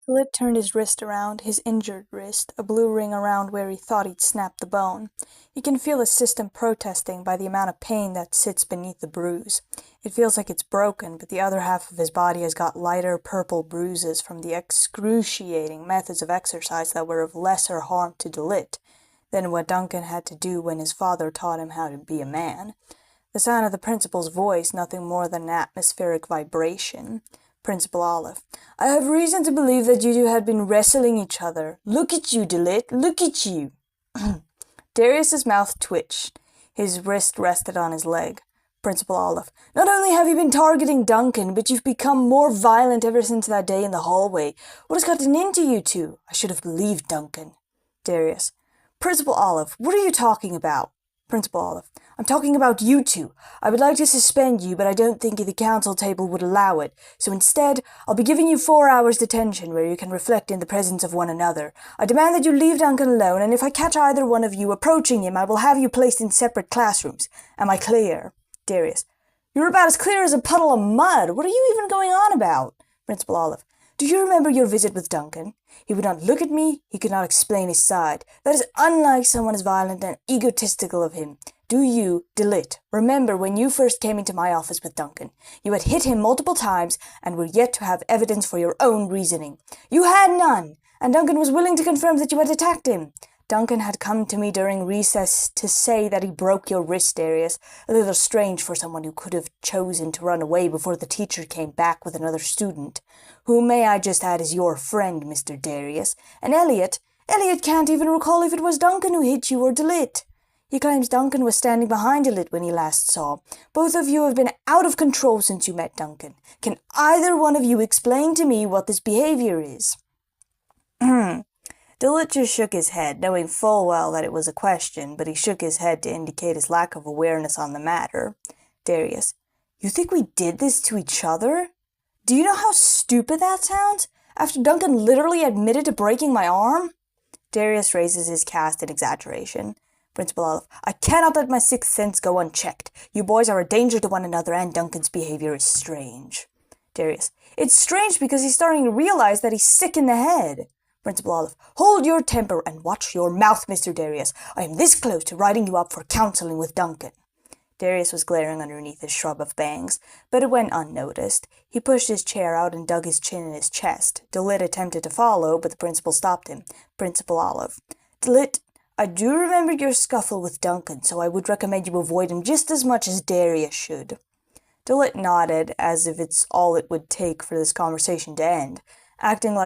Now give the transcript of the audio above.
Lit turned his wrist around, his injured wrist, a blue ring around where he thought he'd snapped the bone. He can feel his system protesting by the amount of pain that sits beneath the bruise. It feels like it's broken, but the other half of his body has got lighter purple bruises from the excruciating methods of exercise that were of lesser harm to Delit than what Duncan had to do when his father taught him how to be a man. The sound of the principal's voice, nothing more than an atmospheric vibration. Principal Olive. I have reason to believe that you two had been wrestling each other. Look at you, Delit. Look at you. Darius's mouth twitched. His wrist rested on his leg. Principal Olive. Not only have you been targeting Duncan, but you've become more violent ever since that day in the hallway. What has gotten into you two? I should have believed Duncan. Darius. Principal Olive, what are you talking about? Principal Olive. I'm talking about you two. I would like to suspend you, but I don't think the council table would allow it. So instead, I'll be giving you 4 hours detention where you can reflect in the presence of one another. I demand that you leave Duncan alone, and if I catch either one of you approaching him, I will have you placed in separate classrooms. Am I clear? Darius. You're about as clear as a puddle of mud. What are you even going on about? Principal Olive. Do you remember your visit with Duncan? He would not look at me, he could not explain his side. That is unlike someone as violent and egotistical of him. Do you, Delit, remember when you first came into my office with Duncan? You had hit him multiple times and were yet to have evidence for your own reasoning. You had none, and Duncan was willing to confirm that you had attacked him. Duncan had come to me during recess to say that he broke your wrist, Darius. A little strange for someone who could have chosen to run away before the teacher came back with another student, who, may I just add, is your friend, Mr. Darius. And Elliot can't even recall if it was Duncan who hit you or Delit. He claims Duncan was standing behind Delit when he last saw. Both of you have been out of control since you met Duncan. Can either one of you explain to me what this behavior is? Delit just shook his head, knowing full well that it was a question, but he shook his head to indicate his lack of awareness on the matter. Darius. You think we did this to each other? Do you know how stupid that sounds? After Duncan literally admitted to breaking my arm? Darius raises his cast in exaggeration. Principal Olive. I cannot let my sixth sense go unchecked. You boys are a danger to one another, and Duncan's behavior is strange. Darius. It's strange because he's starting to realize that he's sick in the head. Principal Olive. Hold your temper and watch your mouth, Mr. Darius. I am this close to writing you up for counseling with Duncan. Darius was glaring underneath his shrub of bangs, but it went unnoticed. He pushed his chair out and dug his chin in his chest. Delit attempted to follow, but the principal stopped him. Principal Olive. Delit, I do remember your scuffle with Duncan, so I would recommend you avoid him just as much as Darius should. Delit nodded, as if it's all it would take for this conversation to end. Acting